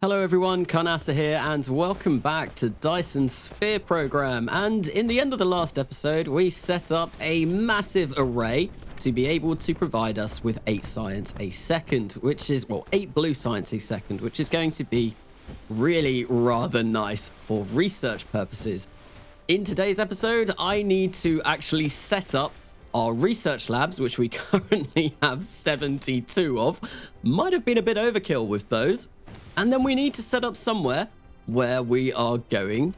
Hello everyone, Karnasa here, and welcome back to Dyson's Sphere program. And in the end of the last episode, we set up a massive array to be able to provide us with 8 science a second, which is, well, 8 blue science a second, which is going to be really rather nice for research purposes. In today's episode, I need to actually set up our research labs, which we currently have 72 of. Might have been a bit overkill with those. And then we need to set up somewhere where we're going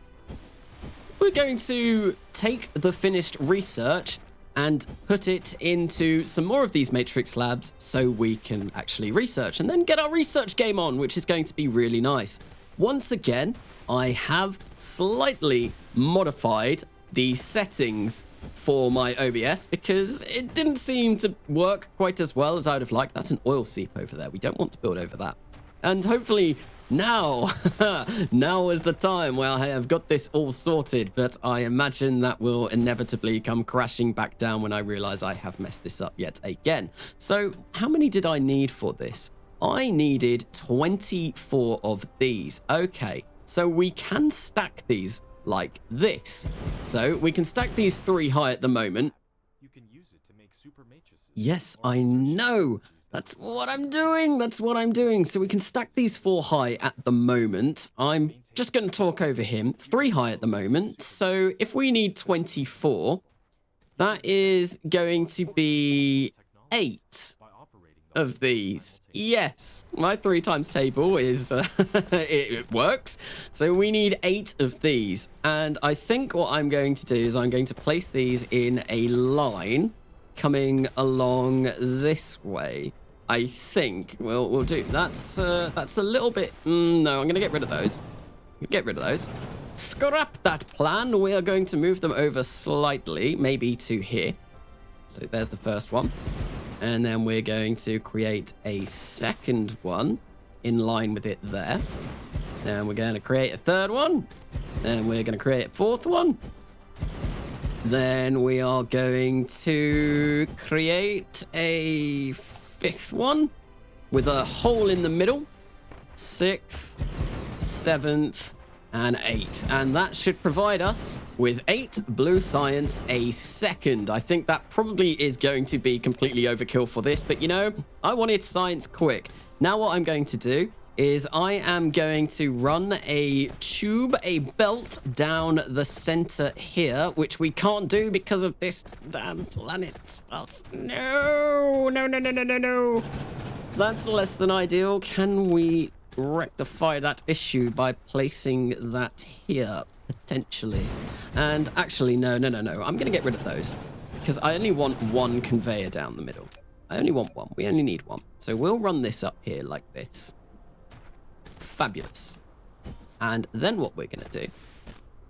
to take the finished research and put it into some more of these matrix labs so we can actually research and then get our research game on, which is going to be really nice. Once again, I have slightly modified the settings for my OBS because it didn't seem to work quite as well as I would have liked. That's an oil seep over there. We don't want to build over that. And hopefully now is the time where I have got this all sorted, but I imagine that will inevitably come crashing back down when I realize I have messed this up yet again. So how many did I need for this? I needed 24 of these. Okay, so we can stack these like this. So we can stack these 3 high at the moment. You can use it to make super matrices. Yes, I know. That's what I'm doing. That's what I'm doing. So we can stack these 4 high at the moment. I'm just going to talk over him. 3 high at the moment. So if we need 24, that is going to be 8 of these. Yes, my 3 times table is, it works. So we need 8 of these. And I think what I'm going to do is I'm going to place these in a line coming along this way. I think we'll do that's a little bit no, I'm gonna get rid of those. Scrap that plan. We are going to move them over slightly, maybe to here. So there's the first one, and then we're going to create a second one in line with it there, and we're going to create a third one, and we're going to create a fourth one. Then we are going to create a 5th one with a hole in the middle, 6th, 7th, and 8th. And that should provide us with 8 blue science a second. I think that probably is going to be completely overkill for this, but you know, I wanted science quick. Now what I'm going to do is I am going to run a belt down the center here, which we can't do because of this damn planet stuff. No. That's less than ideal. Can we rectify that issue by placing that here, potentially? And actually, no. I'm going to get rid of those because I only want 1 conveyor down the middle. I only want 1. We only need 1. So we'll run this up here like this. Fabulous. And then what we're going to do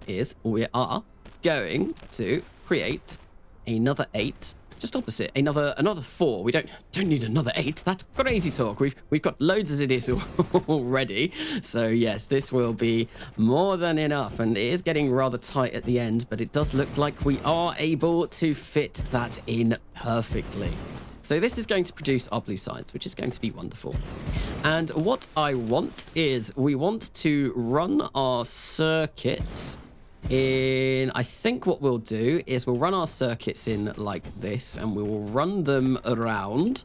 is we are going to create another 8 just opposite, another 4. We don't need another 8. That's crazy talk. We've got loads as it is already. So yes, this will be more than enough, and it is getting rather tight at the end, but it does look like we are able to fit that in perfectly. So this is going to produce our blue science, which is going to be wonderful. And what I want is we want to run our circuits in, I think what we'll do is we'll run our circuits in like this, and we will run them around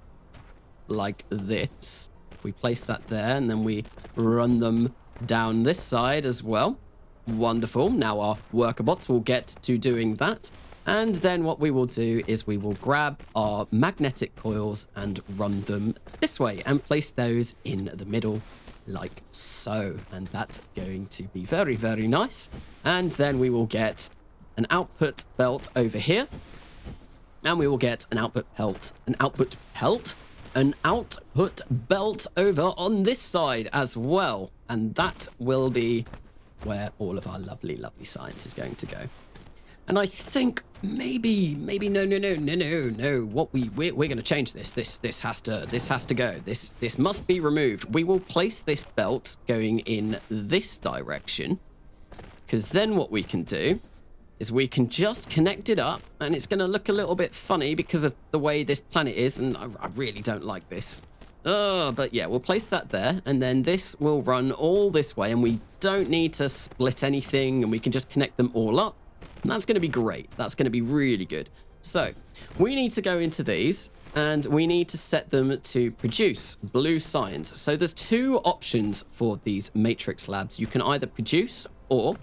like this. We place that there, and then we run them down this side as well. Wonderful. Now our worker bots will get to doing that. And then what we will do is we will grab our magnetic coils and run them this way and place those in the middle like so. And that's going to be very, very nice. And then we will get an output belt over here. And we will get an output belt over on this side as well. And that will be where all of our lovely, lovely science is going to go. And I think maybe no. What we're going to change this. This has to go. This must be removed. We will place this belt going in this direction, because then what we can do is we can just connect it up, and it's going to look a little bit funny because of the way this planet is, and I really don't like this. But yeah, we'll place that there, and then this will run all this way, and we don't need to split anything, and we can just connect them all up. And that's going to be great. That's going to be really good. So we need to go into these, and we need to set them to produce blue science. So there's two options for these matrix labs. You can either produce or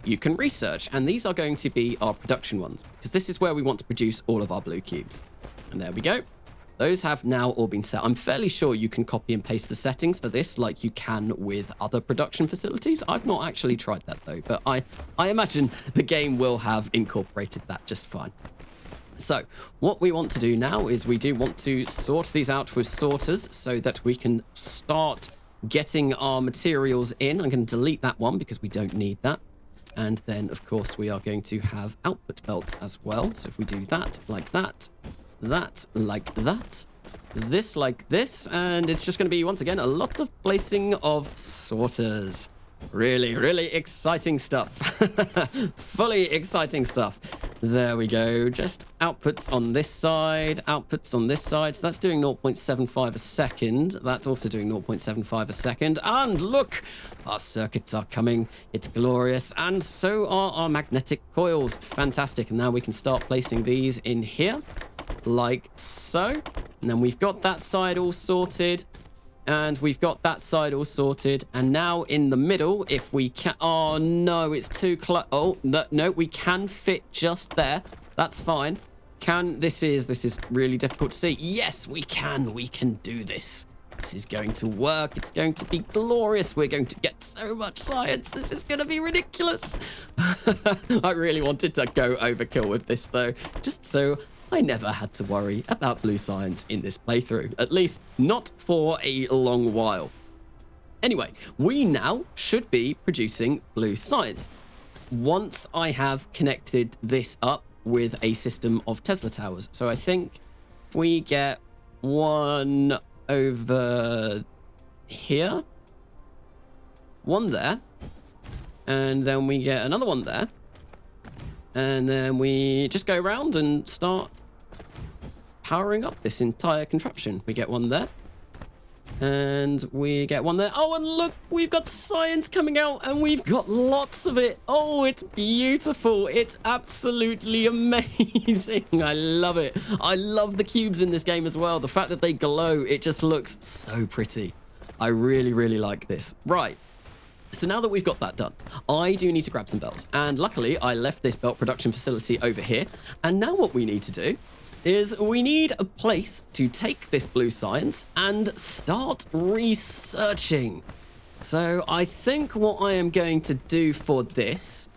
you can research, and these are going to be our production ones, because this is where we want to produce all of our blue cubes. And there we go. Those have now all been set. I'm fairly sure you can copy and paste the settings for this like you can with other production facilities. I've not actually tried that though, but I imagine the game will have incorporated that just fine. So what we want to do now is we do want to sort these out with sorters so that we can start getting our materials in. I'm going to delete that one because we don't need that. And then, of course, we are going to have output belts as well. So if we do that like that, that like that, this like this, and it's just going to be, once again, a lot of placing of sorters. Really, really exciting stuff. Fully exciting stuff. There we go. Just outputs on this side, outputs on this side. So that's doing 0.75 a second. That's also doing 0.75 a second. And look, our circuits are coming. It's glorious. And so are our magnetic coils. Fantastic. And now we can start placing these in here like so. And then we've got that side all sorted. And we've got that side all sorted. And now in the middle, if we can... Oh, no, it's too close. Oh, no, we can fit just there. That's fine. This is really difficult to see. Yes, we can. We can do this. This is going to work. It's going to be glorious. We're going to get so much science. This is going to be ridiculous. I really wanted to go overkill with this, though, just so I never had to worry about blue science in this playthrough, at least not for a long while. Anyway, we now should be producing blue science once I have connected this up with a system of Tesla towers. So I think if we get one over here, one there, and then we get another one there, and then we just go around and start powering up this entire contraption. We get one there, and we get one there. Oh, and look, we've got science coming out, and we've got lots of it. Oh, it's beautiful. It's absolutely amazing. I love it. I love the cubes in this game as well. The fact that they glow, it just looks so pretty. I really, really like this. Right. So now that we've got that done, I do need to grab some belts. And luckily, I left this belt production facility over here. And now what we need to do is we need a place to take this blue science and start researching. So I think what I am going to do for this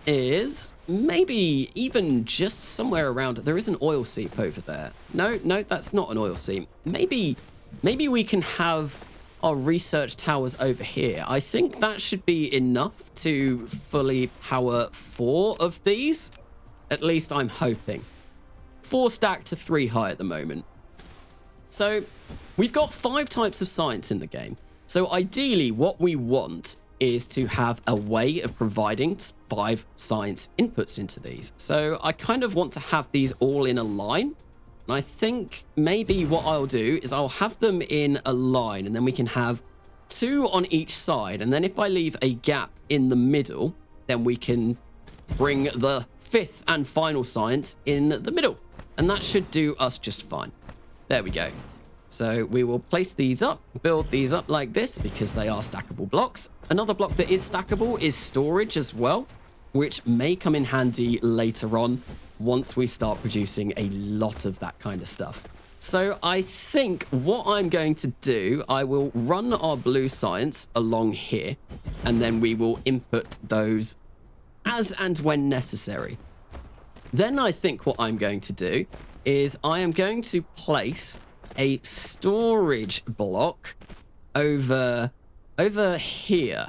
is maybe even just somewhere around... There is an oil seep over there. No, that's not an oil seep. Maybe we can have our research towers over here. I think that should be enough to fully power 4 of these. At least I'm hoping. 4 stacked to 3 high at the moment. So we've got 5 types of science in the game. So ideally what we want is to have a way of providing 5 science inputs into these. So I kind of want to have these all in a line. And I think maybe what I'll do is I'll have them in a line, and then we can have 2 on each side. And then if I leave a gap in the middle, then we can bring the 5th and final science in the middle. And that should do us just fine. There we go. So we will place these up, build these up like this because they are stackable blocks. Another block that is stackable is storage as well, which may come in handy later on once we start producing a lot of that kind of stuff. So I think what I'm going to do, I will run our blue science along here, and then we will input those as and when necessary. Then I think what I'm going to do is I am going to place a storage block over here.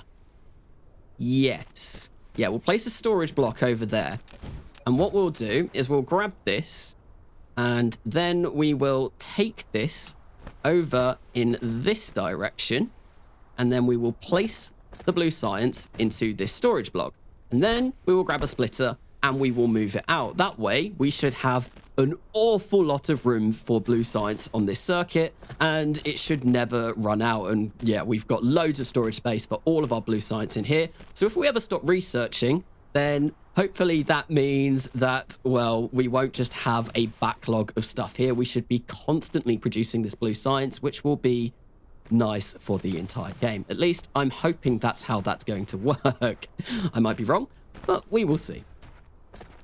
Yes. Yeah, we'll place a storage block over there. And what we'll do is we'll grab this, and then we will take this over in this direction, and then we will place the blue science into this storage block. And then we will grab a splitter and we will move it out. That way, we should have an awful lot of room for blue science on this circuit, and it should never run out. And yeah, we've got loads of storage space for all of our blue science in here. So if we ever stop researching, then hopefully that means that, well, we won't just have a backlog of stuff here. We should be constantly producing this blue science, which will be nice for the entire game. At least I'm hoping that's how that's going to work. I might be wrong, but we will see.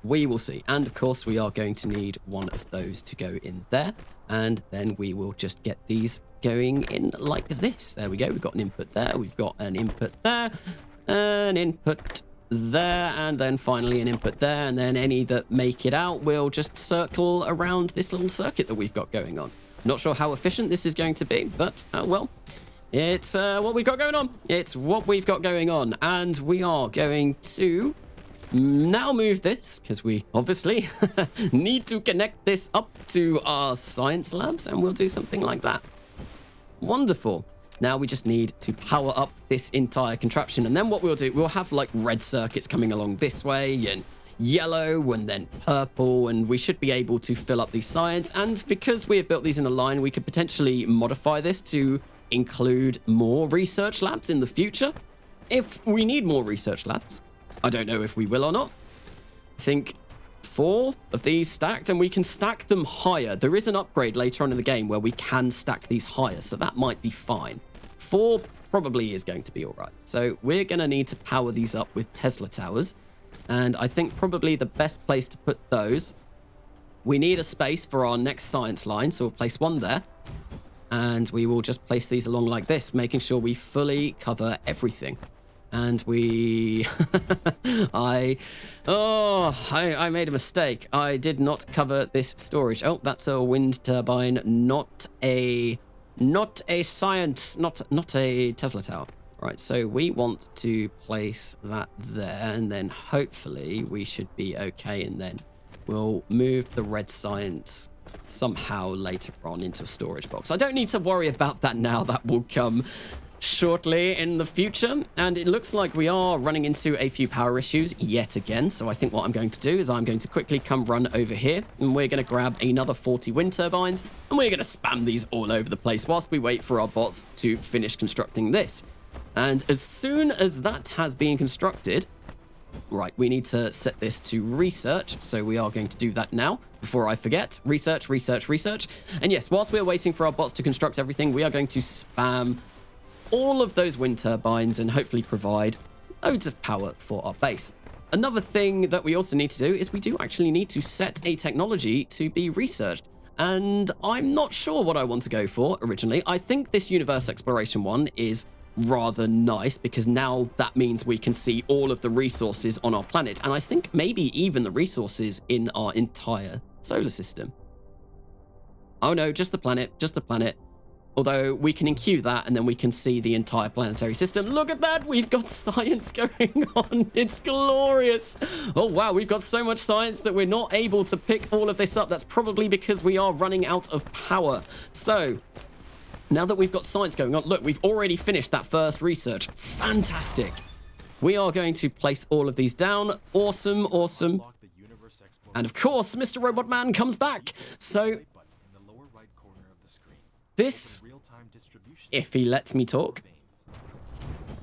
We will see. And of course, we are going to need one of those to go in there. And then we will just get these going in like this. There we go. We've got an input there. We've got an input there. An input there. And then finally an input there. And then any that make it out will just circle around this little circuit that we've got going on. Not sure how efficient this is going to be, but well, it's what we've got going on. It's what we've got going on. And we are going to now move this, because we obviously need to connect this up to our science labs, and we'll do something like that. Wonderful. Now we just need to power up this entire contraption, and then what we'll do, we'll have like red circuits coming along this way, and yellow, and then purple, and we should be able to fill up these science. And because we have built these in a line, we could potentially modify this to include more research labs in the future if we need more research labs. I don't know if we will or not. I think 4 of these stacked, and we can stack them higher. There is an upgrade later on in the game where we can stack these higher, so that might be fine. 4 probably is going to be all right. So we're going to need to power these up with Tesla towers, and I think probably the best place to put those, we need a space for our next science line, so we'll place one there, and we will just place these along like this, making sure we fully cover everything. And we, I made a mistake. I did not cover this storage. Oh, that's a wind turbine, not a science, not a Tesla tower. Right, so we want to place that there, and then hopefully we should be okay. And then we'll move the red science somehow later on into a storage box. I don't need to worry about that now. That will come shortly in the future. And it looks like we are running into a few power issues yet again. So I think what I'm going to do is I'm going to quickly come run over here, and we're going to grab another 40 wind turbines, and we're going to spam these all over the place whilst we wait for our bots to finish constructing this. And as soon as that has been constructed, right, we need to set this to research. So we are going to do that now before I forget. Research, research, research. And yes, whilst we're waiting for our bots to construct everything, we are going to spam all of those wind turbines and hopefully provide loads of power for our base. Another thing that we also need to do is we do actually need to set a technology to be researched. And I'm not sure what I want to go for originally. I think this universe exploration one is rather nice because now that means we can see all of the resources on our planet. And I think maybe even the resources in our entire solar system. Oh no, just the planet, just the planet. Although we can enqueue that and then we can see the entire planetary system. Look at that! We've got science going on. It's glorious. Oh, wow. We've got so much science that we're not able to pick all of this up. That's probably because we are running out of power. So now that we've got science going on, look, we've already finished that first research. Fantastic. We are going to place all of these down. Awesome, awesome. And of course, Mr. Robot Man comes back. So this, if he lets me talk,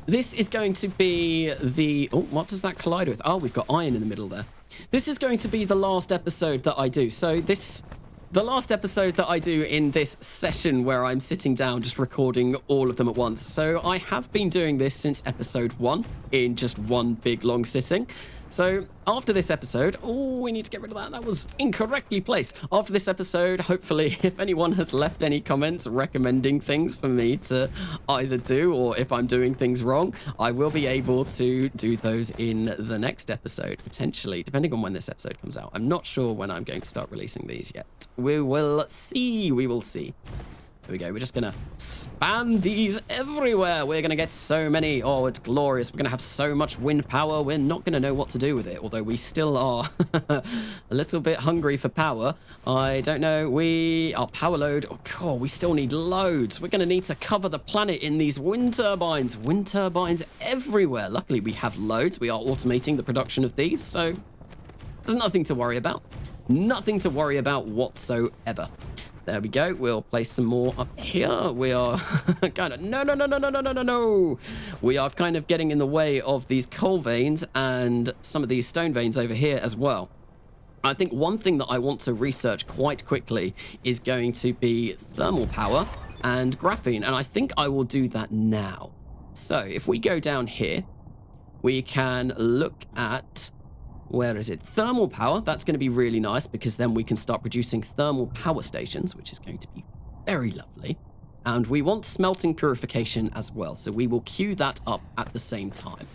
this is going to be the... Oh, what does that collide with? Oh, we've got iron in the middle there. This is going to be the last episode that I do. So the last episode that I do in this session where I'm sitting down just recording all of them at once. So I have been doing this since episode 1 in just one big long sitting. So after this episode, oh, we need to get rid of that. That was incorrectly placed. After this episode, hopefully, if anyone has left any comments recommending things for me to either do or if I'm doing things wrong, I will be able to do those in the next episode, potentially, depending on when this episode comes out. I'm not sure when I'm going to start releasing these yet. We will see. We will see. There we go. We're just going to spam these everywhere. We're going to get so many. Oh, it's glorious. We're going to have so much wind power. We're not going to know what to do with it, although we still are a little bit hungry for power. I don't know. Our power load. Oh, God, we still need loads. We're going to need to cover the planet in these wind turbines. Wind turbines everywhere. Luckily, we have loads. We are automating the production of these, so there's nothing to worry about. Nothing to worry about whatsoever. There we go. We'll place some more up here. We are kind of... No. We are kind of getting in the way of these coal veins and some of these stone veins over here as well. I think one thing that I want to research quite quickly is going to be thermal power and graphene. And I think I will do that now. So if we go down here, we can look at... Where is it? Thermal power. That's going to be really nice because then we can start producing thermal power stations, which is going to be very lovely. And we want smelting purification as well. So we will queue that up at the same time.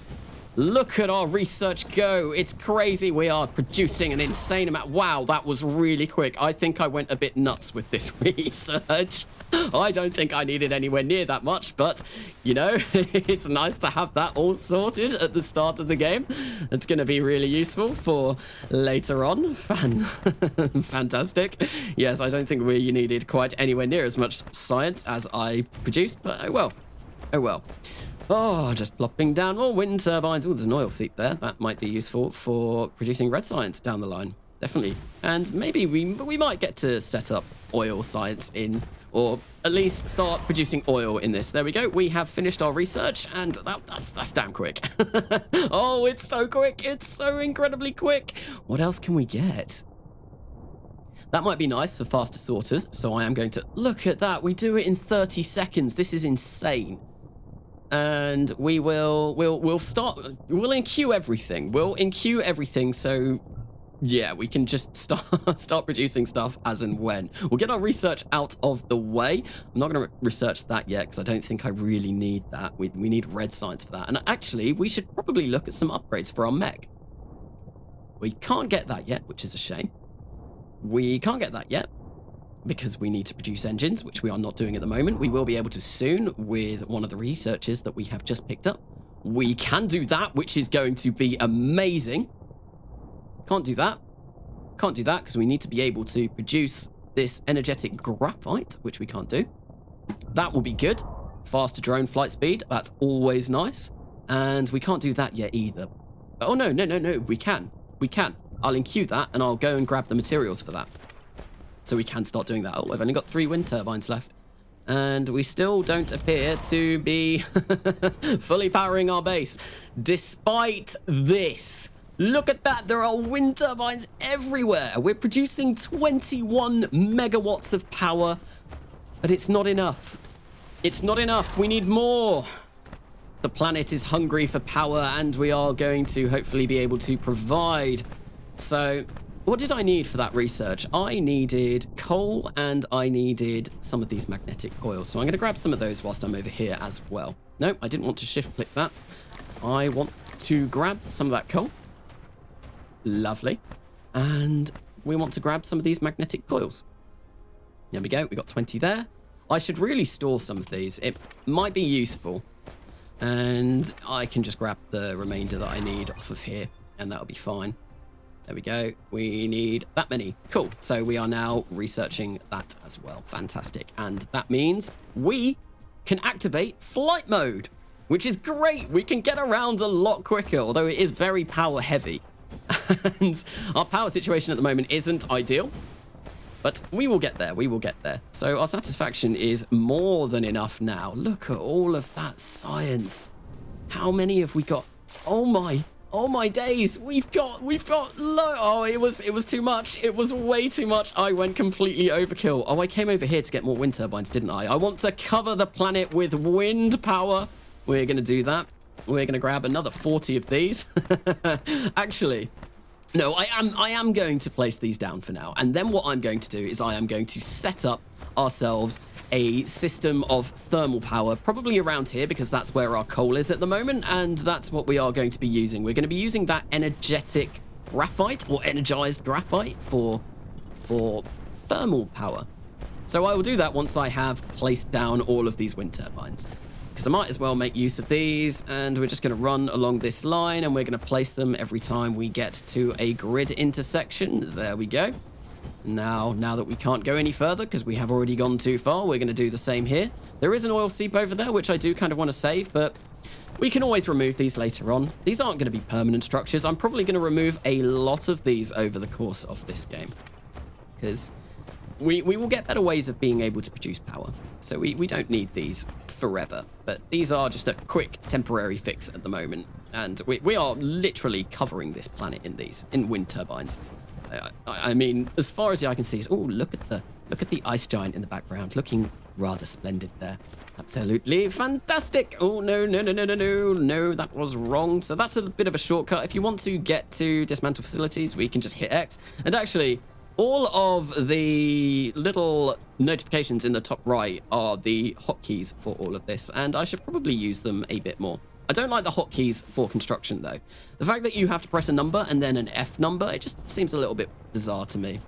Look at our research go. It's crazy. We are producing an insane amount. Wow, that was really quick. I think I went a bit nuts with this research. I don't think I needed anywhere near that much, but, you know, it's nice to have that all sorted at the start of the game. It's going to be really useful for later on. Fantastic. Yes, I don't think we needed quite anywhere near as much science as I produced, but oh well. Oh well. Oh, just plopping down more wind turbines. Oh, there's an oil seep there. That might be useful for producing red science down the line. Definitely. And maybe we might get to set up oil science in, or at least start producing oil in this. There we go. We have finished our research, and that's damn quick. Oh, it's so quick. It's so incredibly quick. What else can we get? That might be nice for faster sorters, so I am going to... Look at that. We do it in 30 seconds. This is insane. And we'll enqueue everything. We'll enqueue everything, so yeah, we can just start producing stuff as and when. We'll get our research out of the way. I'm not going to research that yet because I don't think I really need that. We need red science for that. And actually, we should probably look at some upgrades for our mech. We can't get that yet, which is a shame. We can't get that yet because we need to produce engines, which we are not doing at the moment. We will be able to soon with one of the researches that we have just picked up. We can do that, which is going to be amazing. Can't do that. Can't do that because we need to be able to produce this energetic graphite, which we can't do. That will be good. Faster drone flight speed. That's always nice. And we can't do that yet either. Oh, no. We can. We can. I'll enqueue that and I'll go and grab the materials for that. So we can start doing that. Oh, I've only got 3 wind turbines left. And we still don't appear to be fully powering our base. Despite this, look at that. There are wind turbines everywhere. We're producing 21 megawatts of power, but it's not enough. It's not enough. We need more. The planet is hungry for power, and we are going to hopefully be able to provide. So what did I need for that research? I needed coal and I needed some of these magnetic coils. So I'm going to grab some of those whilst I'm over here as well. No, I didn't want to shift click that. I want to grab some of that coal. Lovely. And we want to grab some of these magnetic coils. There we go. We got 20 there. I should really store some of these. It might be useful. And I can just grab the remainder that I need off of here and that'll be fine. There we go. We need that many. Cool. So we are now researching that as well. Fantastic. And that means we can activate flight mode, which is great. We can get around a lot quicker, although it is very power heavy. And our power situation at the moment isn't ideal, but we will get there. We will get there. So our satisfaction is more than enough now. Look at all of that science. How many have we got? Oh my days. We've got low. Oh, it was too much. It was way too much. I went completely overkill. Oh, I came over here to get more wind turbines, didn't I? I want to cover the planet with wind power. We're going to do that. We're going to grab another 40 of these. Actually, no, I am going to place these down for now. And then what I'm going to do is I am going to set up ourselves a system of thermal power, probably around here because that's where our coal is at the moment, and that's what we are going to be using. We're going to be using that energetic graphite or energized graphite for thermal power. So I will do that once I have placed down all of these wind turbines, because I might as well make use of these, and we're just going to run along this line and we're going to place them every time we get to a grid intersection. There we go. Now that we can't go any further because we have already gone too far, we're going to do the same here. There is an oil seep over there, which I do kind of want to save, but We can always remove these later on. These aren't going to be permanent structures. I'm probably going to remove a lot of these over the course of this game, because we will get better ways of being able to produce power. So we don't need these forever, but these are just a quick temporary fix at the moment. And we are literally covering this planet in wind turbines. I mean, as far as the eye can see, is look at the ice giant in the background, looking rather splendid there. Absolutely fantastic. Oh, no, that was wrong. So that's a bit of a shortcut. If you want to get to dismantle facilities, we can just hit X. And actually, all of the little notifications in the top right are the hotkeys for all of this, and I should probably use them a bit more. I don't like the hotkeys for construction, though. The fact that you have to press a number and then an F number, it just seems a little bit bizarre to me.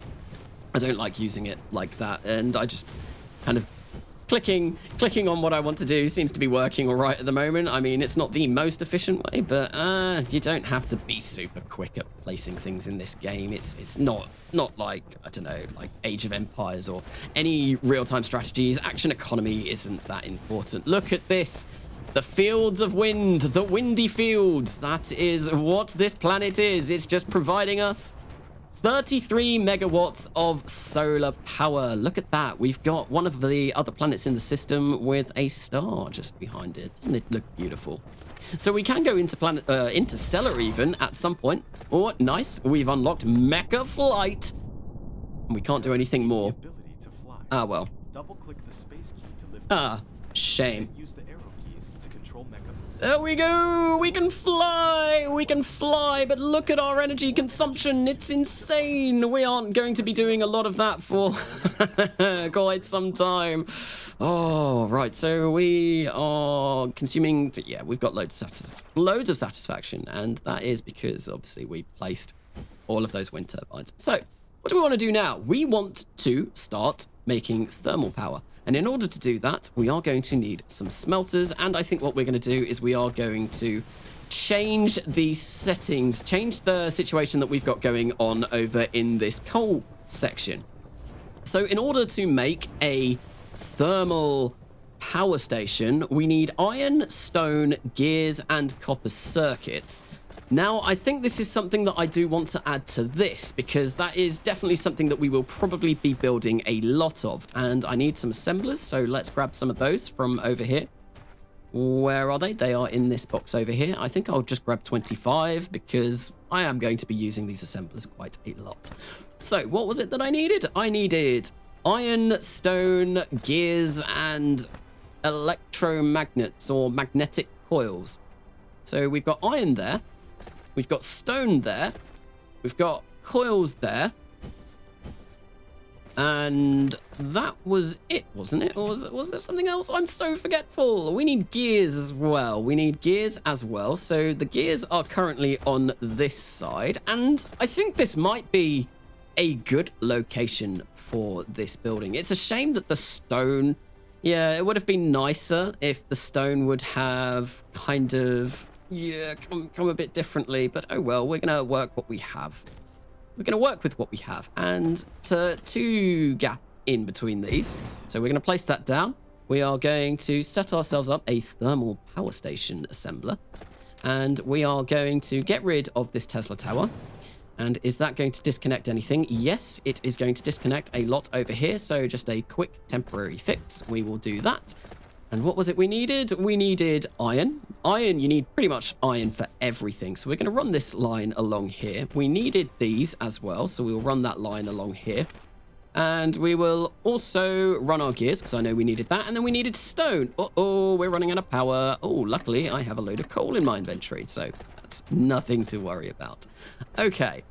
I don't like using it like that, and I just kind of clicking on what I want to do seems to be working all right at the moment. I mean, it's not the most efficient way, but you don't have to be super quick at placing things in this game. It's not like, I don't know, like Age of Empires or any real-time strategies. Action economy isn't that important. Look at this. The fields of wind, the windy fields. That is what this planet is. It's just providing us 33 megawatts of solar power. Look at that. We've got one of the other planets in the system with a star just behind it. Doesn't it look beautiful? So we can go into interstellar even at some point. Oh, nice. We've unlocked mecha flight. And we can't do anything more. Ah, well. Double-click the space key to lift. Ah, shame. Use the arrow keys to control mecha. There we go. We can fly. We can fly. But look at our energy consumption. It's insane. We aren't going to be doing a lot of that for quite some time. Oh, right. So we are consuming. Yeah, we've got loads of satisfaction. And that is because, obviously, we placed all of those wind turbines. So what do we want to do now? We want to start making thermal power. And in order to do that, we are going to need some smelters. And I think what we're going to do is we are going to change the settings, change the situation that we've got going on over in this coal section. So in order to make a thermal power station, we need iron, stone, gears, and copper circuits. Now, I think this is something that I do want to add to this, because that is definitely something that we will probably be building a lot of. And I need some assemblers, so let's grab some of those from over here. Where are they? They are in this box over here. I think I'll just grab 25, because I am going to be using these assemblers quite a lot. So, what was it that I needed? I needed iron, stone, gears, and electromagnets, or magnetic coils. So, we've got iron there. We've got stone there. We've got coils there. And that was it, wasn't it? Or was there something else? I'm so forgetful. We need gears as well. So the gears are currently on this side. And I think this might be a good location for this building. It's a shame that the stone... Yeah, it would have been nicer if the stone would have kind of... Yeah, come a bit differently, but oh well, we're going to work what we have. We're going to work with what we have, and it's two gap in between these. So we're going to place that down. We are going to set ourselves up a thermal power station assembler, and we are going to get rid of this Tesla tower. And is that going to disconnect anything? Yes, it is going to disconnect a lot over here, so just a quick temporary fix. We will do that. And what was it we needed? We needed iron. Iron, you need pretty much iron for everything. So we're going to run this line along here. We needed these as well, so we'll run that line along here. And we will also run our gears, because I know we needed that. And then we needed stone. Uh-oh, we're running out of power. Oh, luckily, I have a load of coal in my inventory, so that's nothing to worry about. Okay.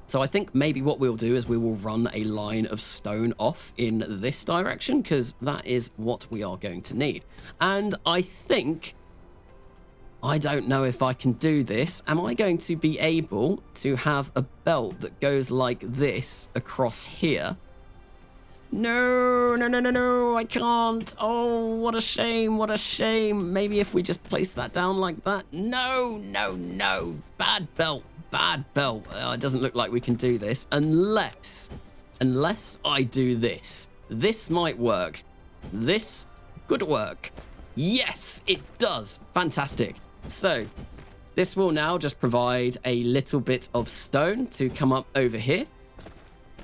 So I think maybe what we'll do is we will run a line of stone off in this direction, because that is what we are going to need. And I think... I don't know if I can do this. Am I going to be able to have a belt that goes like this across here? No, I can't. Oh, what a shame, what a shame. Maybe if we just place that down like that. No. Bad belt. It doesn't look like we can do this unless I do this. This might work. This could work. Yes, it does. Fantastic. So this will now just provide a little bit of stone to come up over here,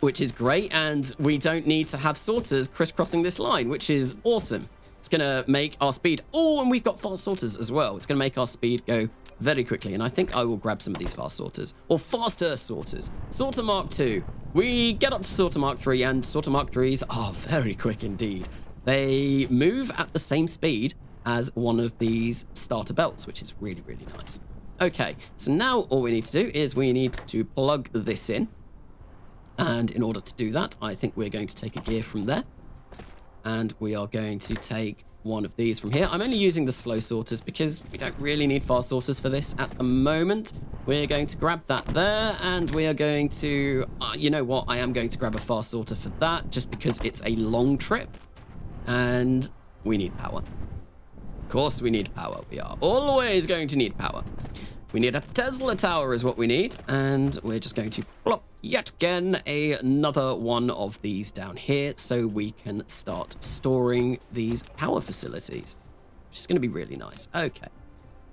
which is great. And we don't need to have sorters crisscrossing this line, which is awesome. It's going to make our speed. Oh, and we've got fast sorters as well. It's going to make our speed go very quickly. And I think I will grab some of these fast sorters, or faster sorters. Sorter Mark II. We get up to Sorter Mark III, and Sorter Mark IIIs are very quick indeed. They move at the same speed as one of these starter belts, which is really, really nice. Okay, so now all we need to do is we need to plug this in. And in order to do that, I think we're going to take a gear from there. And we are going to take one of these from here. I'm only using the slow sorters because we don't really need fast sorters for this at the moment. We're going to grab that there, and we are going to... you know what? I am going to grab a fast sorter for that, just because it's a long trip. And we need power. Of course we need power. We are always going to need power. We need a Tesla tower is what we need. And we're just going to plop yet again another one of these down here so we can start storing these power facilities, which is going to be really nice. Okay.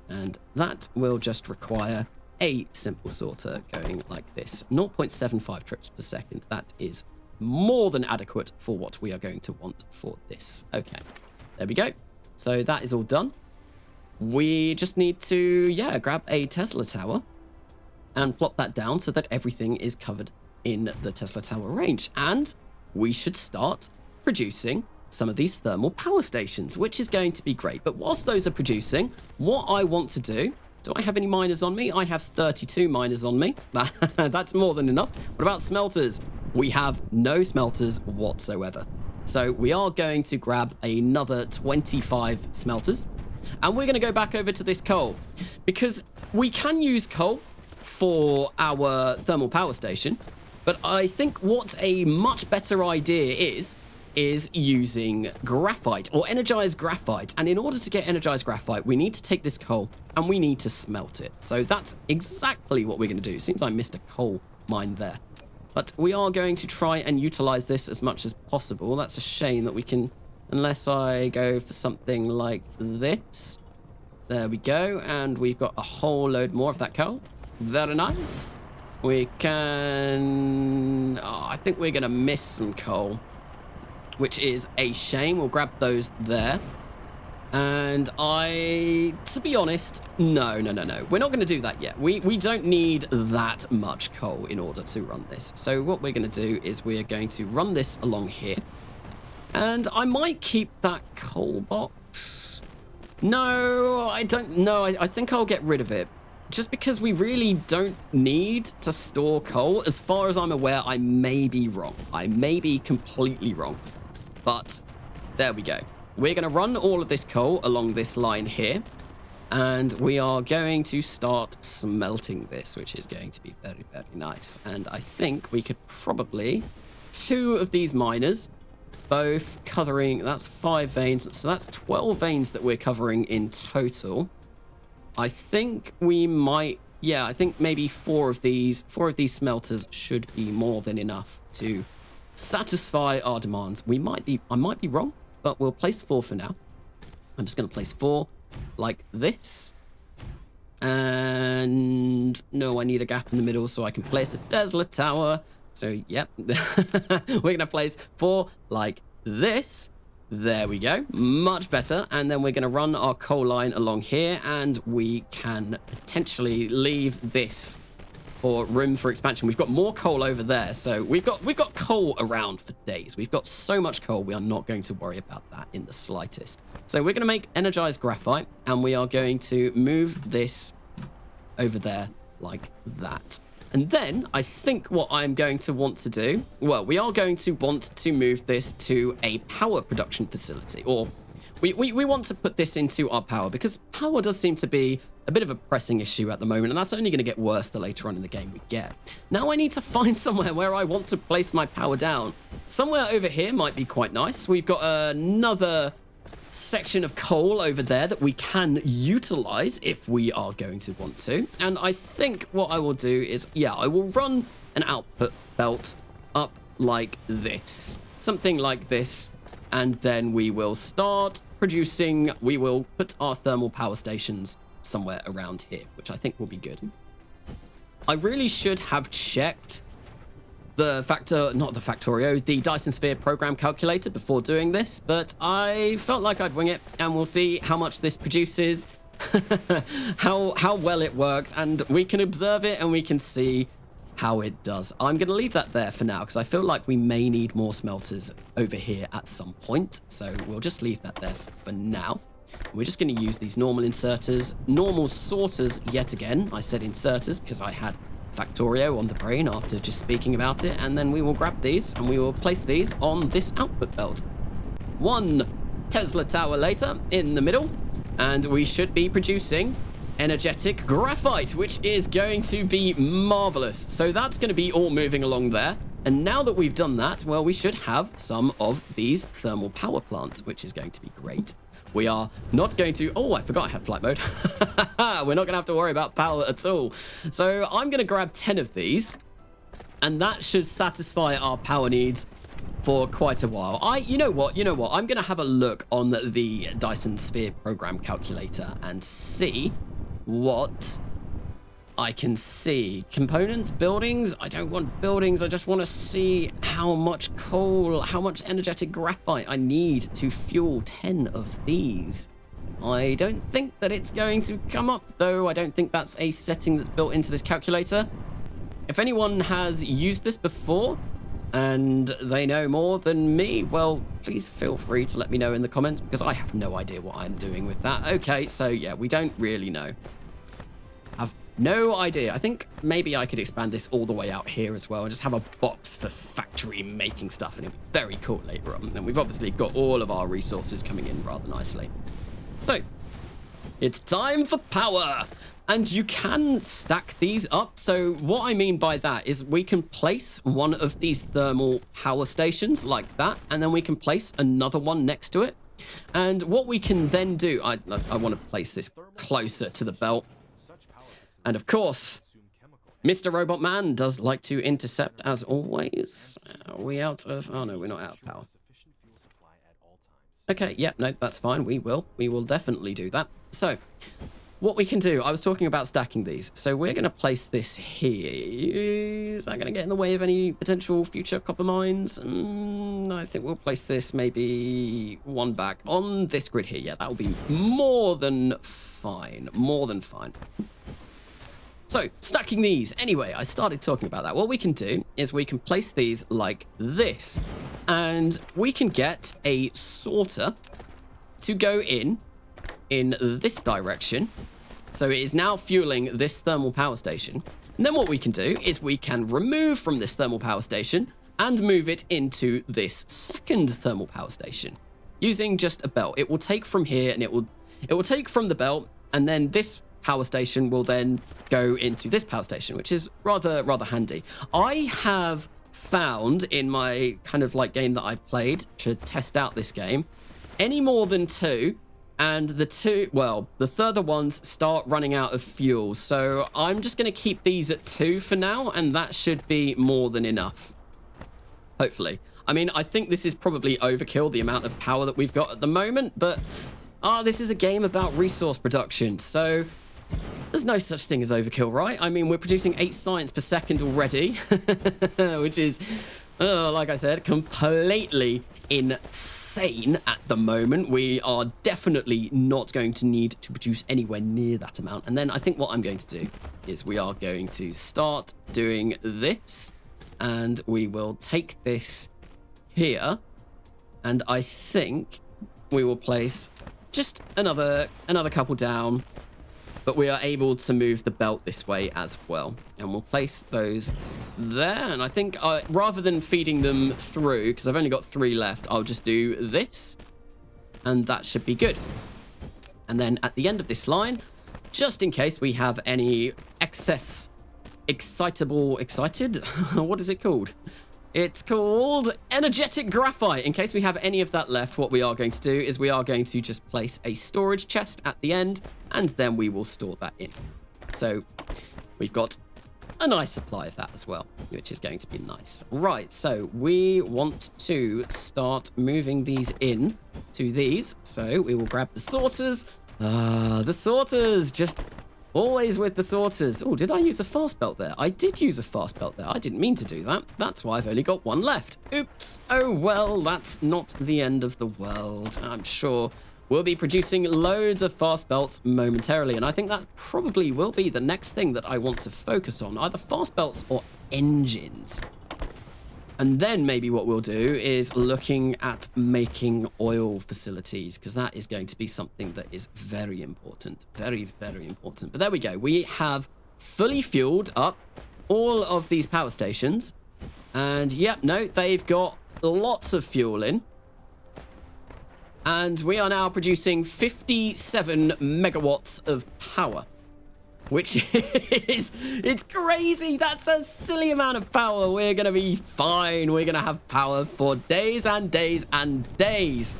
And that will just require a simple sorter going like this. 0.75 trips per second. That is more than adequate for what we are going to want for this. Okay. There we go. So that is all done. We just need to, yeah, grab a Tesla tower and plop that down so that everything is covered in the Tesla tower range. And we should start producing some of these thermal power stations, which is going to be great. But whilst those are producing, what I want to do I have any miners on me? I have 32 miners on me. That's more than enough. What about smelters? We have no smelters whatsoever. So we are going to grab another 25 smelters. And we're going to go back over to this coal. Because we can use coal for our thermal power station. But I think what a much better idea is using graphite or energized graphite. And in order to get energized graphite, we need to take this coal and we need to smelt it. So that's exactly what we're going to do. Seems I missed a coal mine there. But we are going to try and utilize this as much as possible. That's a shame that we can, unless I go for something like this. There we go. And we've got a whole load more of that coal. Very nice. We can... Oh, I think we're going to miss some coal, which is a shame. We'll grab those there. And to be honest, no. We're not going to do that yet. We don't need that much coal in order to run this. So what we're going to do is we're going to run this along here. And I might keep that coal box. No, I don't know. I think I'll get rid of it. Just because we really don't need to store coal. As far as I'm aware, I may be wrong. I may be completely wrong. But there we go. We're going to run all of this coal along this line here. And we are going to start smelting this, which is going to be very, very nice. And I think we could probably... 2 of these miners, both covering... That's 5 veins. So that's 12 veins that we're covering in total. I think we might... Yeah, I think maybe 4 of these smelters should be more than enough to satisfy our demands. I might be wrong, but we'll place 4 for now. I'm just going to place 4 like this. And no, I need a gap in the middle so I can place a Tesla tower. So, yep. We're going to place 4 like this. There we go. Much better. And then we're going to run our coal line along here, and we can potentially leave this for room for expansion. We've got more coal over there, so we've got coal around for days. We've got so much coal, we are not going to worry about that in the slightest. So we're going to make energized graphite, and we are going to move this over there like that. And then I think what I'm going to want to do, well, we are going to want to move this to a power production facility, or we want to put this into our power, because power does seem to be a bit of a pressing issue at the moment, and that's only going to get worse the later on in the game we get. Now I need to find somewhere where I want to place my power down. Somewhere over here might be quite nice. We've got another section of coal over there that we can utilize if we are going to want to. And I think what I will do is, yeah, I will run an output belt up like this. Something like this. and then we will start producing. We will put our thermal power stations somewhere around here, which I think will be good. I really should have checked the the Dyson Sphere program calculator before doing this, but I felt like I'd wing it, and we'll see how much this produces, how well it works, and we can observe it and we can see how it does. I'm going to leave that there for now because I feel like we may need more smelters over here at some point, so we'll just leave that there for now. We're just going to use these normal inserters, normal sorters yet again. I said inserters because I had Factorio on the brain after just speaking about it, and then we will grab these and we will place these on this output belt. One Tesla tower later in the middle, and we should be producing energetic graphite, which is going to be marvelous. So that's going to be all moving along there. And now that we've done that, well, we should have some of these thermal power plants, which is going to be great. We are not going to... Oh, I forgot I had flight mode. We're not going to have to worry about power at all. So I'm going to grab 10 of these, and that should satisfy our power needs for quite a while. You know what? I'm going to have a look on the Dyson Sphere program calculator and see what I can see. Components, buildings. I don't want buildings. I just want to see how much coal, how much energetic graphite I need to fuel 10 of these. I don't think that it's going to come up, though. I don't think that's a setting that's built into this calculator. If anyone has used this before and they know more than me, well, please feel free to let me know in the comments, because I have no idea what I'm doing with that. Okay, so yeah, we don't really know. I've no idea. I think maybe I could expand this all the way out here as well and just have a box for factory making stuff, and it'll be very cool later on. And we've obviously got all of our resources coming in rather nicely. So, it's time for power. And you can stack these up. So what I mean by that is we can place one of these thermal power stations like that, and then we can place another one next to it. And what we can then do, I want to place this closer to the belt. And of course, Mr. Robot Man does like to intercept as always. Are we out of... Oh no, we're not out of power. Okay, yeah, no, that's fine. We will definitely do that. So... what we can do, I was talking about stacking these. So we're going to place this here. Is that going to get in the way of any potential future copper mines? I think we'll place this maybe one back on this grid here. Yeah, that will be more than fine. More than fine. So, stacking these. Anyway, I started talking about that. What we can do is we can place these like this. And we can get a sorter to go in this direction. So it is now fueling this thermal power station. And then what we can do is we can remove from this thermal power station and move it into this second thermal power station using just a belt. It will take from here, and it will take from the belt, and then this power station will then go into this power station, which is rather handy. I have found in my kind of like game that I've played to test out this game, any more than two, and the further ones start running out of fuel. So I'm just going to keep these at 2 for now, and that should be more than enough. Hopefully. I mean, I think this is probably overkill, the amount of power that we've got at the moment, but this is a game about resource production, so there's no such thing as overkill, right? I mean, we're producing 8 science per second already, which is, like I said, completely insane at the moment. We are definitely not going to need to produce anywhere near that amount. And then I think what I'm going to do is we are going to start doing this, and we will take this here, and I think we will place just another couple down, but we are able to move the belt this way as well. And we'll place those there. And I think rather than feeding them through, because I've only got 3 left, I'll just do this. And that should be good. And then at the end of this line, just in case we have any excess excited, what is it called? It's called energetic graphite. In case we have any of that left, what we are going to do is we are going to just place a storage chest at the end, and then we will store that in. So we've got a nice supply of that as well, which is going to be nice. Right, so we want to start moving these in to these. So we will grab the sorters. The sorters, just always with the sorters. Oh, did I use a fast belt there? I did use a fast belt there. I didn't mean to do that. That's why I've only got one left. Oops. Oh, well, that's not the end of the world. I'm sure we'll be producing loads of fast belts momentarily, and I think that probably will be the next thing that I want to focus on, either fast belts or engines. And then maybe what we'll do is looking at making oil facilities, because that is going to be something that is very important. Very, very important. But there we go. We have fully fueled up all of these power stations. And yep, no, they've got lots of fuel in. And we are now producing 57 megawatts of power, which is, it's crazy. That's a silly amount of power. We're going to be fine. We're going to have power for days and days and days.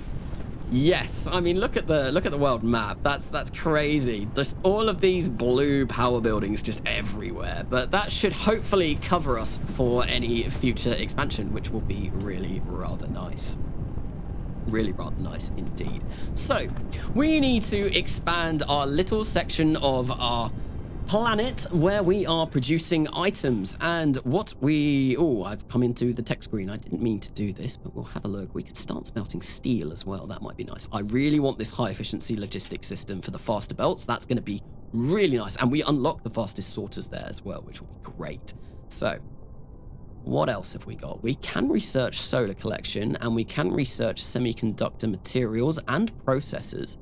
Yes, I mean, look at the world map. That's crazy. Just all of these blue power buildings just everywhere. But that should hopefully cover us for any future expansion, which will be really rather nice. Really rather nice indeed. So we need to expand our little section of our planet where we are producing items, and what we... Oh, I've come into the tech screen. I didn't mean to do this, but we'll have a look. We could start smelting steel as well. That might be nice. I really want this high efficiency logistics system for the faster belts. That's going to be really nice, and we unlock the fastest sorters there as well, which will be great. So what else have we got? We can research solar collection, and we can research semiconductor materials and processors.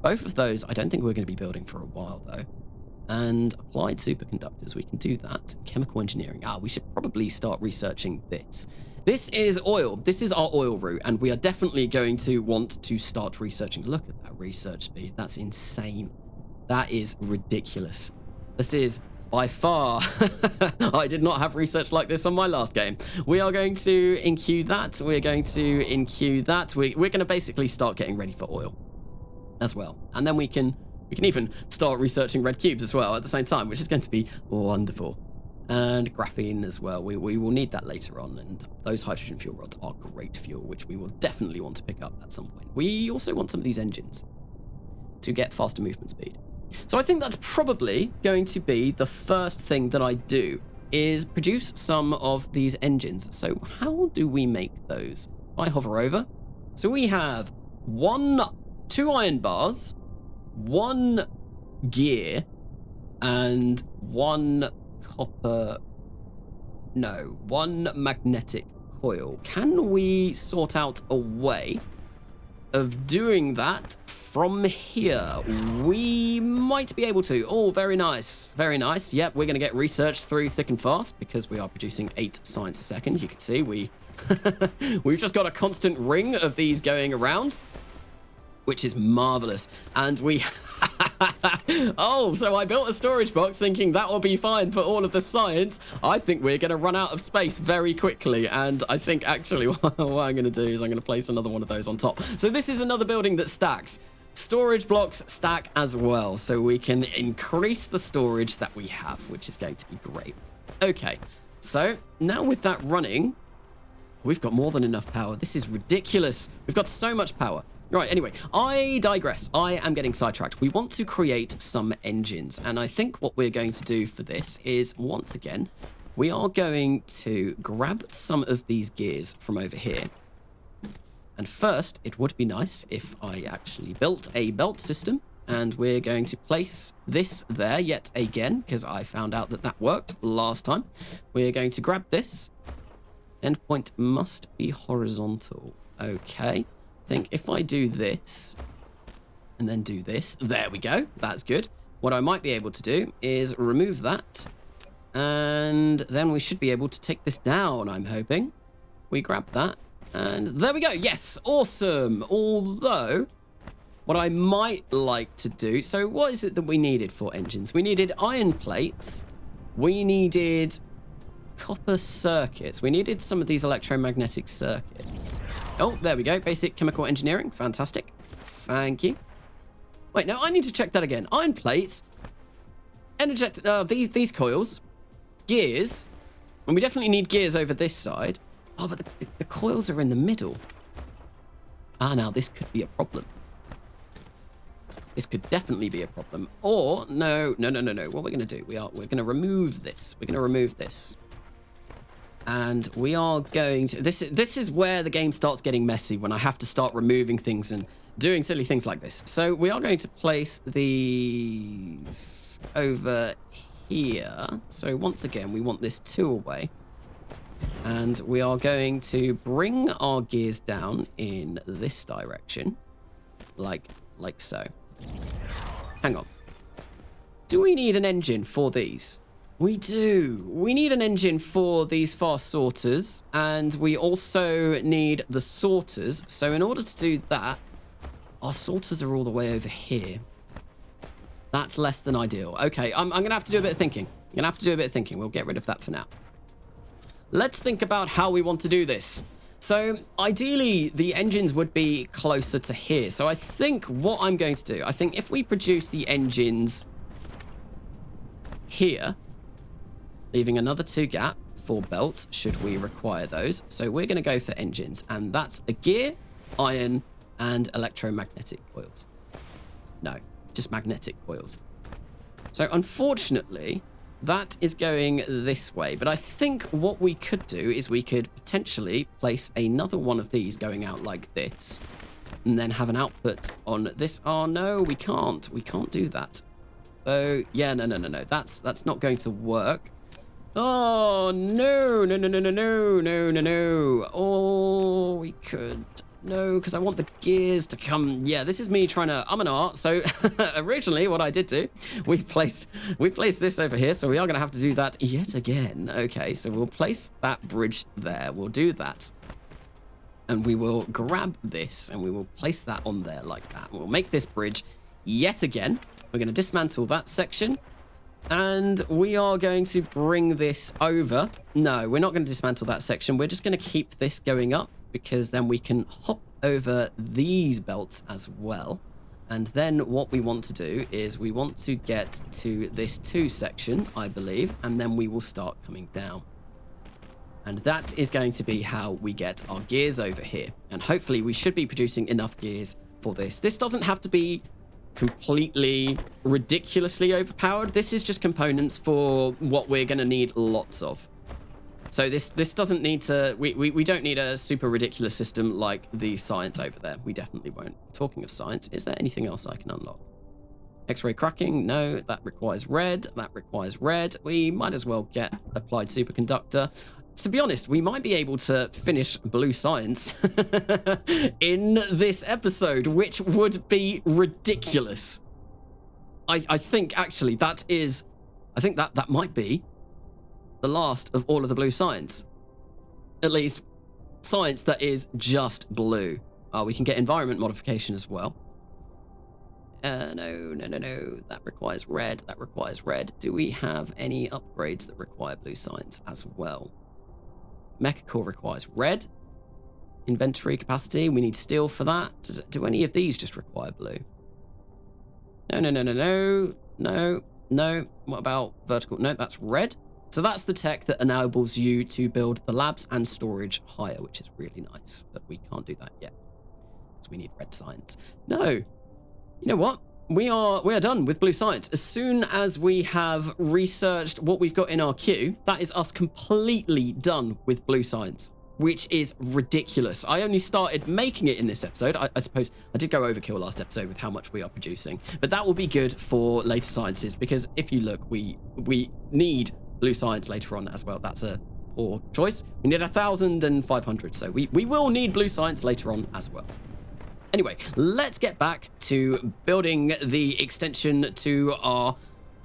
Both of those I don't think we're going to be building for a while though. And applied superconductors, we can do that. Chemical engineering. We should probably start researching this. This is oil. This is our oil route, and we are definitely going to want to start researching. Look at that research speed. That's insane. That is ridiculous. This is by far, I did not have research like this on my last game. We are going to enqueue that. We're going to enqueue that. We're going to basically start getting ready for oil as well. And then we can even start researching red cubes as well at the same time, which is going to be wonderful. And graphene as well. We will need that later on. And those hydrogen fuel rods are great fuel, which we will definitely want to pick up at some point. We also want some of these engines to get faster movement speed. So I think that's probably going to be the first thing that I do, is produce some of these engines. So how do we make those? If I hover over, so we have 2 iron bars, 1 gear, and 1 magnetic coil. Can we sort out a way of doing that from here? We might be able to. Oh, very nice. Very nice. Yep, we're going to get research through thick and fast because we are producing 8 science a second. You can see we've just got a constant ring of these going around, which is marvelous. And we... Oh, so I built a storage box thinking that will be fine for all of the science. I think we're going to run out of space very quickly. And I think actually what I'm going to do is I'm going to place another one of those on top. So this is another building that stacks. Storage blocks stack as well. So we can increase the storage that we have, which is going to be great. Okay, so now with that running, we've got more than enough power. This is ridiculous. We've got so much power. Right, anyway, I digress. I am getting sidetracked. We want to create some engines, and I think what we're going to do for this is, once again, we are going to grab some of these gears from over here. And first, it would be nice if I actually built a belt system, and we're going to place this there yet again, because I found out that that worked last time. We're going to grab this. Endpoint must be horizontal. Okay. I think if I do this and then do this, there we go. That's good. What I might be able to do is remove that, and then we should be able to take this down, I'm hoping. We grab that, and there we go. Yes, awesome. Although, what I might like to do, so what is it that we needed for engines? We needed iron plates. We needed copper circuits. We needed some of these electromagnetic circuits. Oh, there we go. Basic chemical engineering. Fantastic. Thank you. Wait, no, I need to check that again. Iron plates. Energetic. These coils gears, and we definitely need gears over this side. Oh, but the coils are in the middle. Ah, now this could be a problem. This could definitely be a problem. Or, no. What we're going to do, we're going to remove this. We're going to remove this. And we are going to... This is where the game starts getting messy, when I have to start removing things and doing silly things like this. So we are going to place these over here. So once again, we want this 2 away. And we are going to bring our gears down in this direction. Like so. Hang on. Do we need an engine for these? We do. We need an engine for these fast sorters, and we also need the sorters. So in order to do that, our sorters are all the way over here. That's less than ideal. Okay, I'm going to have to do a bit of thinking. We'll get rid of that for now. Let's think about how we want to do this. So ideally, the engines would be closer to here. So I think what I'm going to do, I think if we produce the engines here, leaving another 2 gap for belts, should we require those. So we're going to go for engines, and that's a gear, iron, and electromagnetic coils. No, just magnetic coils. So unfortunately, that is going this way. But I think what we could do is we could potentially place another one of these going out like this, and then have an output on this. Oh, no, we can't. We can't do that. So, yeah, no. That's not going to work. Oh, no. Oh, we could. No, because I want the gears to come. Yeah, this is me trying to and ah. So originally what I did do, we placed this over here. So we are going to have to do that yet again. Okay, so we'll place that bridge there. We'll do that. And we will grab this and we will place that on there like that. We'll make this bridge yet again. We're going to dismantle that section. And we are going to bring this over. No, we're not going to dismantle that section. We're just going to keep this going up, because then we can hop over these belts as well. And then what we want to do is we want to get to this 2 section, I believe, and then we will start coming down. And that is going to be how we get our gears over here. And hopefully we should be producing enough gears for this. This doesn't have to be completely ridiculously overpowered. This is just components for what we're going to need lots of. So this doesn't need to... We don't need a super ridiculous system like the science over there. We definitely won't. Talking of science, is there anything else I can unlock? X-ray cracking? No, that requires red. That requires red. We might as well get applied superconductor. To be honest, we might be able to finish blue science in this episode, which would be ridiculous. I think actually that is... I think that might be the last of all of the blue science. At least science that is just blue. We can get environment modification as well. No. That requires red. That requires red. Do we have any upgrades that require blue science as well? Mecha core requires red. Inventory capacity. We need steel for that. Do any of these just require blue? No. What about vertical? No, that's red. So that's the tech that enables you to build the labs and storage higher, which is really nice. But we can't do that yet, because we need red science. No. You know what? We are done with blue science. As soon as we have researched what we've got in our queue, that is us completely done with blue science, which is ridiculous. I only started making it in this episode. I suppose I did go overkill last episode with how much we are producing, but that will be good for later sciences, because if you look, we need blue science later on as well. That's a poor choice. We need 1,500, so we will need blue science later on as well. Anyway, let's get back to building the extension to our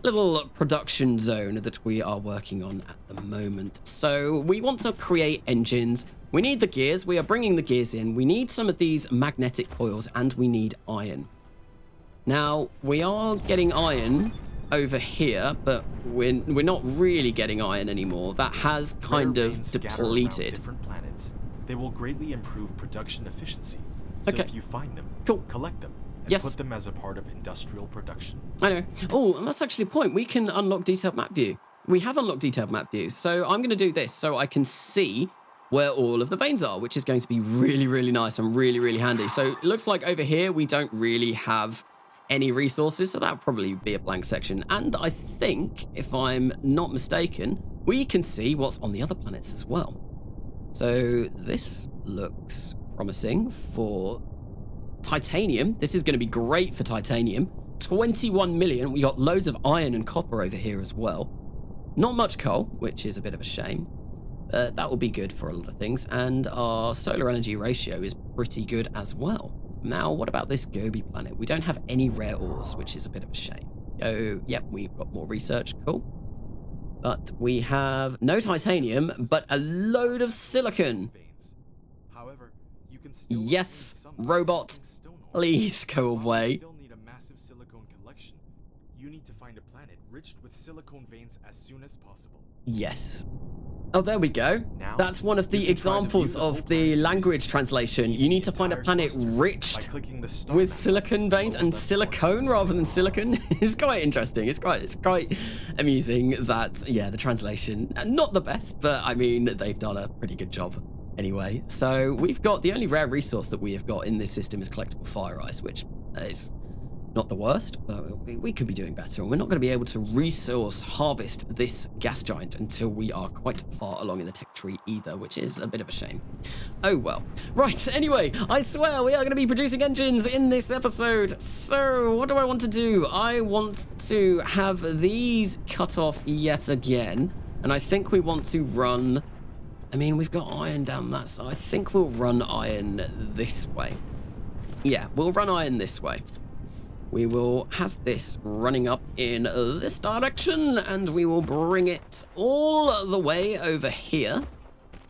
little production zone that we are working on at the moment. So we want to create engines. We need the gears. We are bringing the gears in. We need some of these magnetic coils, and we need iron. Now, we are getting iron over here, but we're not really getting iron anymore. That has kind of depleted. Different planets. They will greatly improve production efficiency. So Okay. if you find them, Cool. collect them, and Yes. put them as a part of industrial production. I know. Oh, and that's actually a point. We can unlock detailed map view. we have unlocked detailed map view. So I'm going to do this so I can see where all of the veins are, which is going to be really, really nice and really, really handy. So it looks like over here, we don't really have any resources. So that would probably be a blank section. And I think, if I'm not mistaken, we can see what's on the other planets as well. So this looks promising for titanium. This is going to be great for titanium. 21 million. We got loads of iron and copper over here as well. Not much coal, which is a bit of a shame. That will be good for a lot of things. And our solar energy ratio is pretty good as well. Now, what about this Gobi planet? We don't have any rare ores, which is a bit of a shame. Oh, yep, we've got more research. Cool. But we have no titanium, but a load of silicon. However, you can still yes, robot, please go away. Still need a massive silicone collection. You need to find a planet rich with silicone veins as soon as possible. Yes. Oh, there we go. Now, that's one of the examples of the language translation. You need to find a planet rich with silicon veins and silicone rather than silicon. It's quite interesting. It's quite amusing that, yeah, the translation, not the best, but I mean, they've done a pretty good job anyway. So we've got the only rare resource that we have got in this system is collectible fire ice, which is not the worst, but we could be doing better. And we're not going to be able to resource harvest this gas giant until we are quite far along in the tech tree either, which is a bit of a shame. Oh well. Right, anyway, I swear we are going to be producing engines in this episode. So what do I want to do? I want to have these cut off yet again. And I think we want to run... I mean, we've got iron down that side. I think we'll run iron this way. Yeah, we'll run iron this way. We will have this running up in this direction, and we will bring it all the way over here.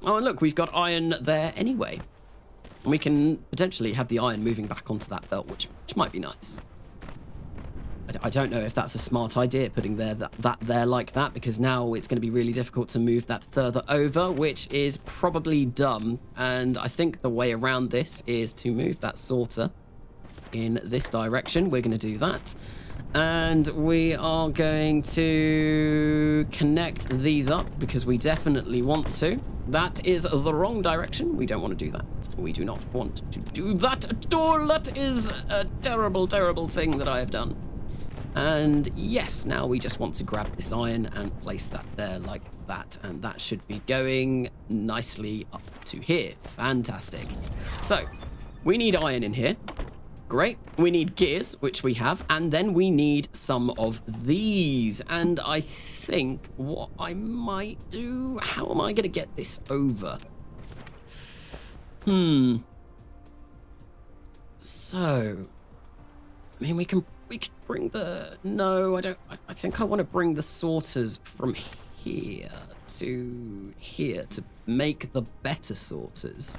Oh, and look, we've got iron there anyway. And we can potentially have the iron moving back onto that belt, which might be nice. I don't know if that's a smart idea, putting that there like that, because now it's going to be really difficult to move that further over, which is probably dumb. And I think the way around this is to move that sorter in this direction. We're going to do that, and we are going to connect these up because we definitely want to. That is the wrong direction. We don't want to do that. We do not want to do that at all. That is a terrible, terrible thing that I have done. And yes, now we just want to grab this iron and place that there like that, and that should be going nicely up to here. Fantastic. So we need iron in here. Great. We need gears, which we have, and then we need some of these. And I think what I might do... How am I going to get this over? So... I mean, we could bring the... No, I don't... I think I want to bring the sorters from here to make the better sorters.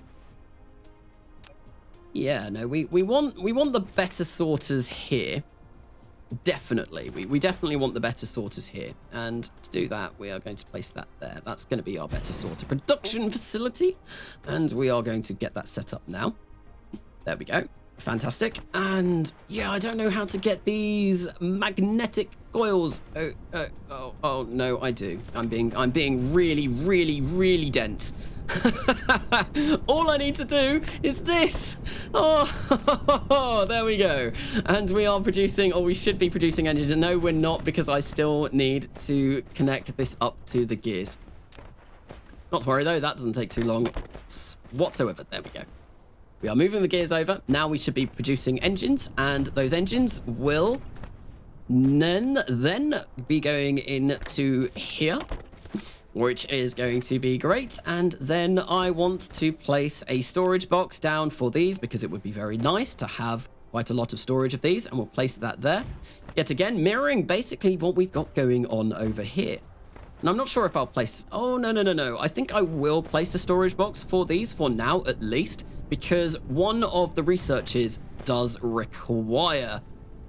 Yeah, no, we want the better sorters here. Definitely. We definitely want the better sorters here. And to do that, we are going to place that there. That's going to be our better sorter production facility. And we are going to get that set up now. There we go. Fantastic. And yeah, I don't know how to get these magnetic coils. Oh no, I do. I'm being really, really, really dense. All I need to do is this. Oh, there we go. And we are producing, or we should be producing engines. No, we're not, because I still need to connect this up to the gears. Not to worry though, that doesn't take too long whatsoever. There we go. We are moving the gears over. Now we should be producing engines, and those engines will then be going into here, which is going to be great. And then I want to place a storage box down for these, because it would be very nice to have quite a lot of storage of these, and we'll place that there. Yet again, mirroring basically what we've got going on over here. And I'm not sure if I'll place... Oh, no. I think I will place a storage box for these for now, at least, because one of the researches does require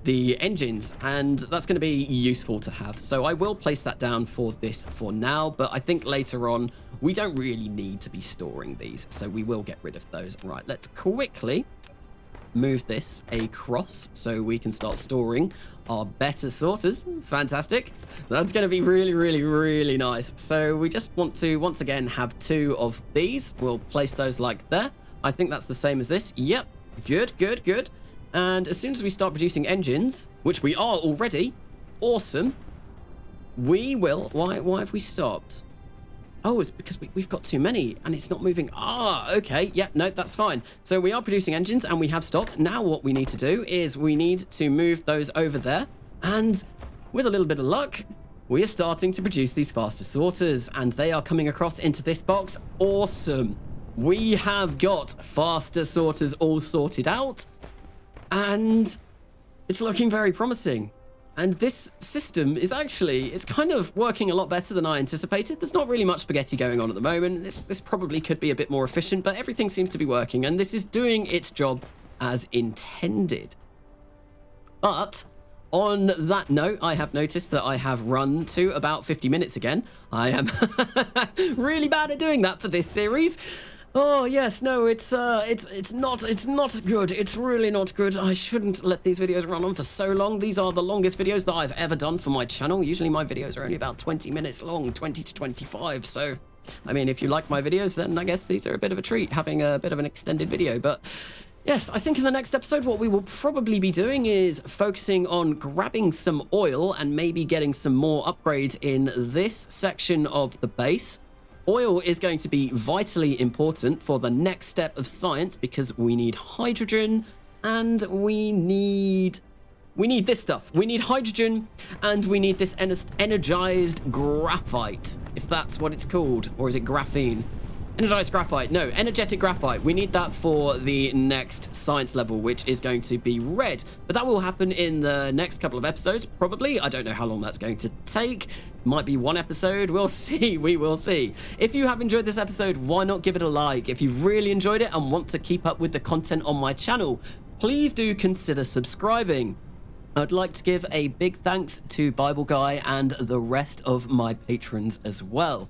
the engines, and that's going to be useful to have. So I will place that down for this for now, but I think later on we don't really need to be storing these, so we will get rid of those. Right, let's quickly move this across so we can start storing our better sorters. Fantastic. That's going to be really, really, really nice. So we just want to, once again, have 2 of these. We'll place those like there. I think that's the same as this. Yep. Good, good, good. And as soon as we start producing engines, which we are already, awesome, we will... Why have we stopped? Oh, it's because we've got too many and it's not moving. Ah, okay. Yeah, no, that's fine. So we are producing engines and we have stopped. Now what we need to do is we need to move those over there. And with a little bit of luck, we are starting to produce these faster sorters and they are coming across into this box. Awesome. We have got faster sorters all sorted out and it's looking very promising. And this system is actually, it's kind of working a lot better than I anticipated. There's not really much spaghetti going on at the moment. This probably could be a bit more efficient, but everything seems to be working and this is doing its job as intended. But on that note, I have noticed that I have run to about 50 minutes again. I am really bad at doing that for this series. Oh yes, no, it's not good. It's really not good. I shouldn't let these videos run on for so long. These are the longest videos that I've ever done for my channel. Usually my videos are only about 20 minutes long, 20 to 25. So, I mean, if you like my videos, then I guess these are a bit of a treat, having a bit of an extended video. But yes, I think in the next episode, what we will probably be doing is focusing on grabbing some oil and maybe getting some more upgrades in this section of the base. Oil is going to be vitally important for the next step of science because we need hydrogen and we need this stuff. We need hydrogen and we need this energized graphite, if that's what it's called, or is it graphene? Energized graphite. No, energetic graphite. We need that for the next science level, which is going to be red. But that will happen in the next couple of episodes, probably. I don't know how long that's going to take. Might be 1 episode. We'll see. We will see. If you have enjoyed this episode, why not give it a like? If you've really enjoyed it and want to keep up with the content on my channel, please do consider subscribing. I'd like to give a big thanks to Bible Guy and the rest of my patrons as well.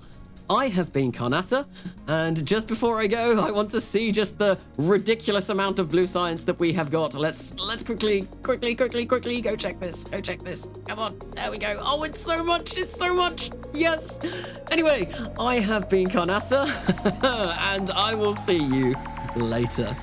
I have been Carnassa, and just before I go, I want to see just the ridiculous amount of blue science that we have got. Let's quickly go check this. Go check this. Come on, there we go. Oh, it's so much. It's so much. Yes. Anyway, I have been Carnassa, and I will see you later.